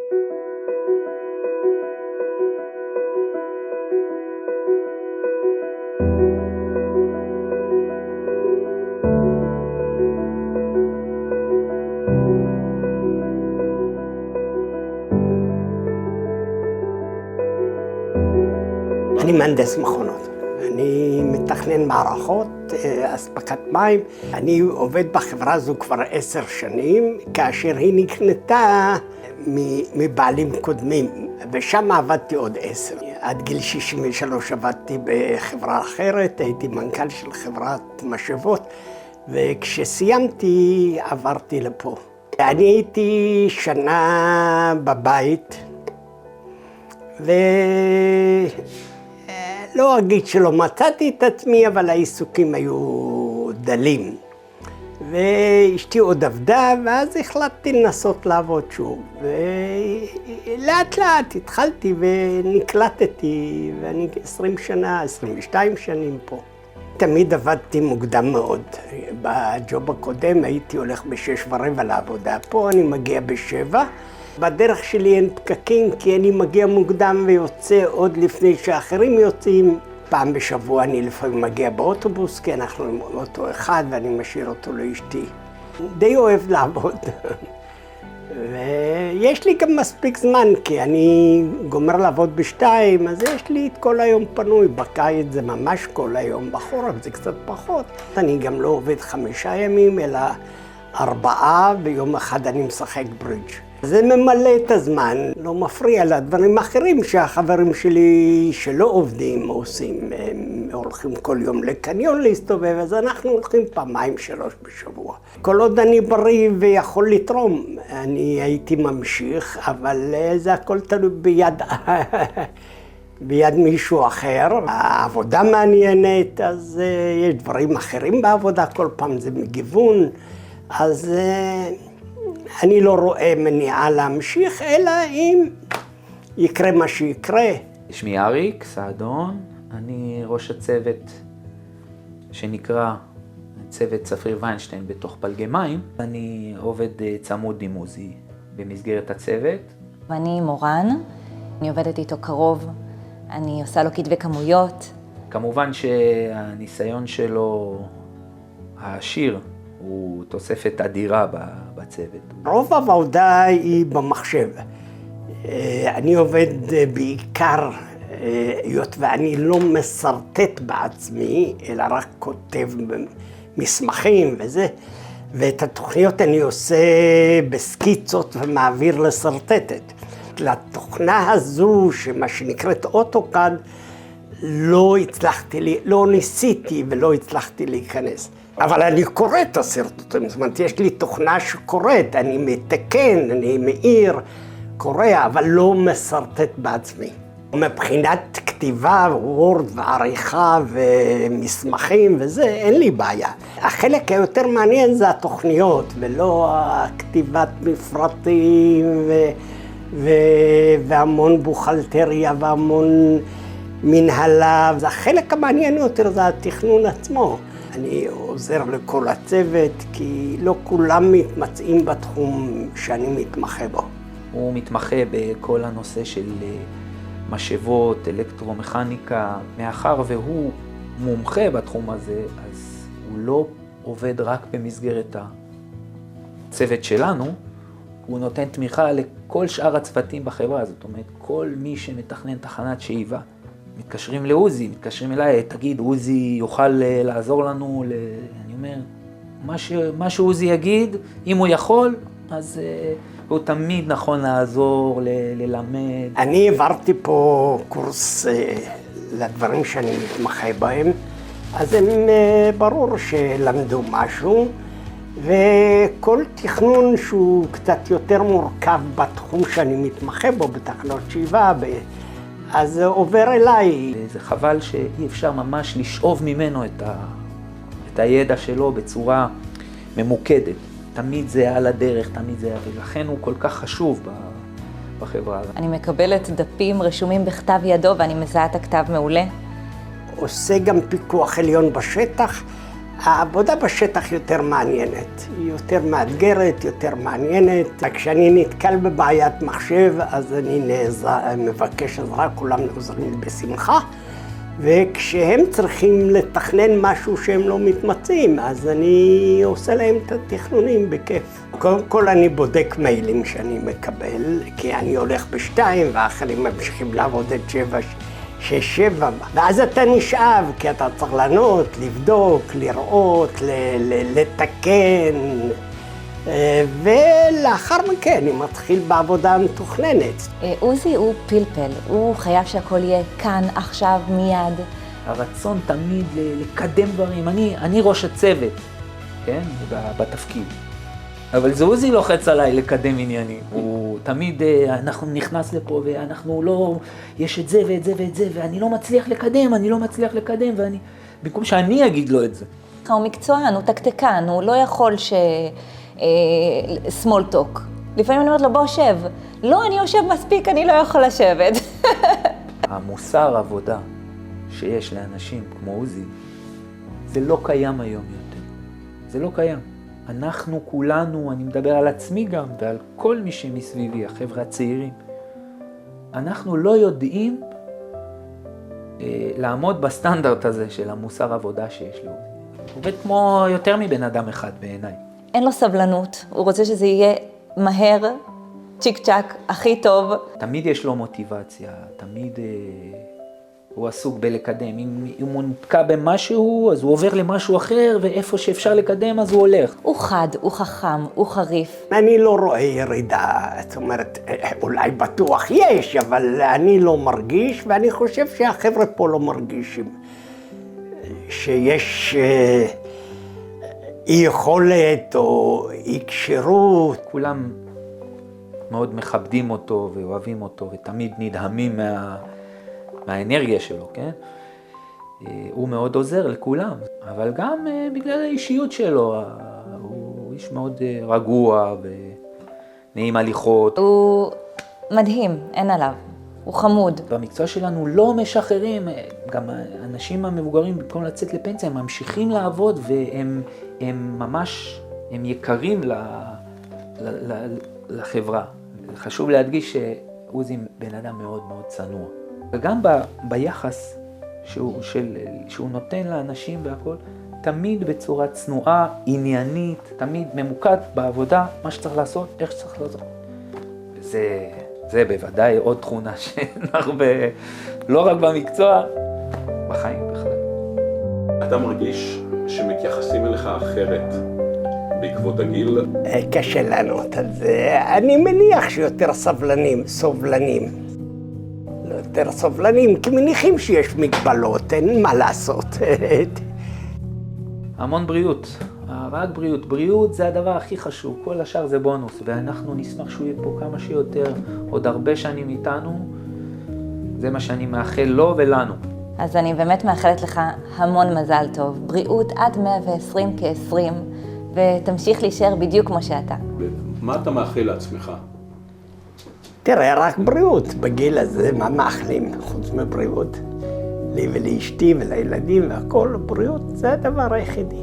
אני מהנדס מכונות. אני מתכנן מערכות, אספקת מים. אני עובד בחברה הזו כבר 10 שנים, כאשר היא נקנתה מבעלים קודמים, ושם עבדתי עוד 10. עד גיל 63 עבדתי בחברה אחרת, הייתי מנכ"ל של חברת משאבות, וכשסיימתי עברתי לפה. אני הייתי שנה בבית, לא אגיד שלא מצאתי את עצמי, אבל העיסוקים היו דלים. ואשתי עוד עבדה, ואז החלטתי לנסות לעבוד שוב. ולאט לאט התחלתי ונקלטתי, ואני 20 שנה, 22 שנים פה. תמיד עבדתי מוקדם מאוד. בג'וב הקודם הייתי הולך ב6:15 לעבודה. פה אני מגיע ב7. בדרך שלי אין פקקים, כי אני מגיע מוקדם ויוצא עוד לפני שאחרים יוצאים. פעם בשבוע אני לפעמים מגיע באוטובוס, כי אנחנו עם אוטו אחד ואני משאיר אותו לאשתי. די אוהב לעבוד. ויש לי גם מספיק זמן, כי אני גומר לעבוד ב2, אז יש לי את כל היום פנוי. בקיץ זה ממש כל היום, בחורף זה קצת פחות. אני גם לא עובד 5 ימים, אלא 4, ויום אחד אני משחק ברידג'. זה ממלא את הזמן, לא מפריע לדברים אחרים שהחברים שלי שלא עובדים עושים. הם הולכים כל יום לקניון להסתובב, אז אנחנו הולכים 2-3 בשבוע. כל עוד אני בריא ויכול לתרום, אני הייתי ממשיך, אבל זה הכל תלוי ביד מישהו אחר. העבודה מעניינת, אז יש דברים אחרים בעבודה, כל פעם זה מגיוון, אז אני לא רואה מניעה להמשיך, אלא אם יקרה מה שיקרה. שמי אריק סעדון, אני ראש הצוות שנקרא צוות צפריר ויינשטיין בתוך פלגי מים. אני עובד צמוד עם עוזי במסגרת הצוות. ואני מורן, אני עובדת איתו קרוב, אני עושה לו כתבי כמויות. כמובן שהניסיון שלו העשיר הוא תוספת אדירה בצוות. רוב העבודה היא במחשב. אני עובד בעיקר, היות ואני לא מסרטט בעצמי, אלא רק כותב מסמכים וזה, ואת התוכניות אני עושה בסקיצות ומעביר לסרטטת. לתוכנה הזו, שמה שנקראת אוטוקאד, לא ניסיתי ולא הצלחתי להיכנס. אבל אני קורא את הסרטוטים, זאת אומרת, יש לי תוכנה שקוראת, אני מתקן, אני מאיר, קורא, אבל לא מסרטט בעצמי. מבחינת כתיבה, וורד ועריכה ומסמכים וזה, אין לי בעיה. החלק היותר מעניין זה התוכניות, ולא הכתיבת מפרטים והמון בוכלטריה והמון מנהלה. החלק המעניין יותר זה התכנון עצמו. אני עוזר לכל הצוות, כי לא כולם מתמצאים בתחום שאני מתמחה בו. הוא מתמחה בכל הנושא של משאבות, אלקטרומכניקה. מאחר והוא מומחה בתחום הזה, אז הוא לא עובד רק במסגרת הצוות שלנו, הוא נותן תמיכה לכל שאר הצוותים בחברה. זאת אומרת, כל מי שמתכנן תחנת שאיבה, מתקשרים לעוזי, מתקשרים אליי, תגיד, עוזי יוכל לעזור לנו, אני אומר, מה שעוזי יגיד, אם הוא יכול, אז הוא תמיד נכון לעזור, ללמד. אני עברתי פה קורס לדברים שאני מתמחה בהם, אז הם ברור שלמדו משהו, וכל תכנון שהוא קצת יותר מורכב בתחום שאני מתמחה בו, בתחנות שאיבה, אז זה עובר אליי. זה חבל שאי אפשר ממש לשאוב ממנו את הידע שלו בצורה ממוקדת. תמיד זה על הדרך, תמיד זה, ולכן הוא כל כך חשוב בחברה. אני מקבלת דפים רשומים בכתב ידו ואני מזהה את הכתב מעולה. עושה גם פיקוח עליון בשטח, העבודה בשטח יותר מעניינת, היא יותר מאתגרת, יותר מעניינת. כשאני נתקל בבעיית מחשב, אז אני מבקש עזרה, כולם עוזרים בשמחה. וכשהם צריכים לתכנן משהו שהם לא מתמצאים, אז אני עושה להם את התכנונים בכיף. קודם כל אני בודק מיילים שאני מקבל, כי אני הולך ב2 ואחרים ממשיכים לעבוד עד 7, ואז אתה נשאב, כי אתה צריך לענות, לבדוק, לראות, לתקן, ולאחר מכן אני מתחיל בעבודה המתוכננת. עוזי הוא פלפל, הוא חייב שהכל יהיה כאן, עכשיו, מיד. הרצון תמיד לקדם דברים, אני ראש הצוות, כן? בתפקיד. אבל זה עוזי לוחץ עליי לקדם עניינים. הוא תמיד, אנחנו נכנס לפה ואנחנו לא, יש את זה ואת זה ואת זה, ואני לא מצליח לקדם, ואני, במקום שאני אגיד לו את זה. הוא מקצוען, הוא תקתקן, הוא לא יכול small talk. לפעמים אני אומרת לו, בוא שב. לא, אני יושב מספיק, אני לא יכול לשבת. המוסר עבודה שיש לאנשים כמו עוזי, זה לא קיים היום יותר. זה לא קיים. אנחנו כולנו, אני מדבר על עצמי גם, ועל כל מי שמסביבי, החבר'ה הצעירים, אנחנו לא יודעים לעמוד בסטנדרט הזה של המוסר עבודה שיש לו. הוא עובד כמו יותר מבן אדם אחד בעיניי. אין לו סבלנות, הוא רוצה שזה יהיה מהר, צ'יק צ'ק, הכי טוב. תמיד יש לו מוטיבציה, תמיד הוא עסוק בלקדם. אם הוא נתקע במשהו, אז הוא עובר למשהו אחר, ואיפה שאפשר לקדם, אז הוא הולך. הוא חד, הוא חכם, הוא חריף. אני לא רואה ירידה, זאת אומרת, אולי בטוח יש, אבל אני לא מרגיש, ואני חושב שהחבר'ה פה לא מרגישים. שיש אי יכולת או אי קשירות. כולם מאוד מכבדים אותו ואוהבים אותו, ותמיד נדהמים מהאנרגיה שלו, כן? הוא מאוד עוזר לכולם, אבל גם בגלל האישיות שלו, הוא איש מאוד רגוע ונעים הליכות. הוא מדהים, אין עליו, הוא חמוד. במקצוע שלנו לא משחררים, גם האנשים המבוגרים במקום לצאת לפנסיה, הם ממשיכים לעבוד והם ממש, הם יקרים לחברה. חשוב להדגיש שעוזי בן אדם מאוד מאוד צנוע. וגם ביחס שהוא נותן לאנשים והכל, תמיד בצורה צנועה, עניינית, תמיד ממוקד בעבודה, מה שצריך לעשות, איך שצריך לעשות. זה בוודאי עוד תכונה שאין הרבה, לא רק במקצוע, בחיים בכלל. אתה מרגיש שמתייחסים אליך אחרת בעקבות הגיל? קשה לענות על זה. אני מניח שיותר סובלנים. יותר סובלנים, כי מניחים שיש מגבלות, אין מה לעשות. המון בריאות, רק בריאות. בריאות זה הדבר הכי חשוב, כל השאר זה בונוס, ואנחנו נשמח שהוא יהיה פה כמה שיותר, עוד הרבה שנים איתנו, זה מה שאני מאחל לו ולנו. אז אני באמת מאחלת לך המון מזל טוב, בריאות עד 120 כ-20, ותמשיך להישאר בדיוק כמו שאתה. מה אתה מאחל לעצמך? תראה, רק בריאות בגיל הזה, מה מאחלים חוץ מבריאות? לי ולאשתי ולילדים והכל, בריאות זה הדבר היחידי.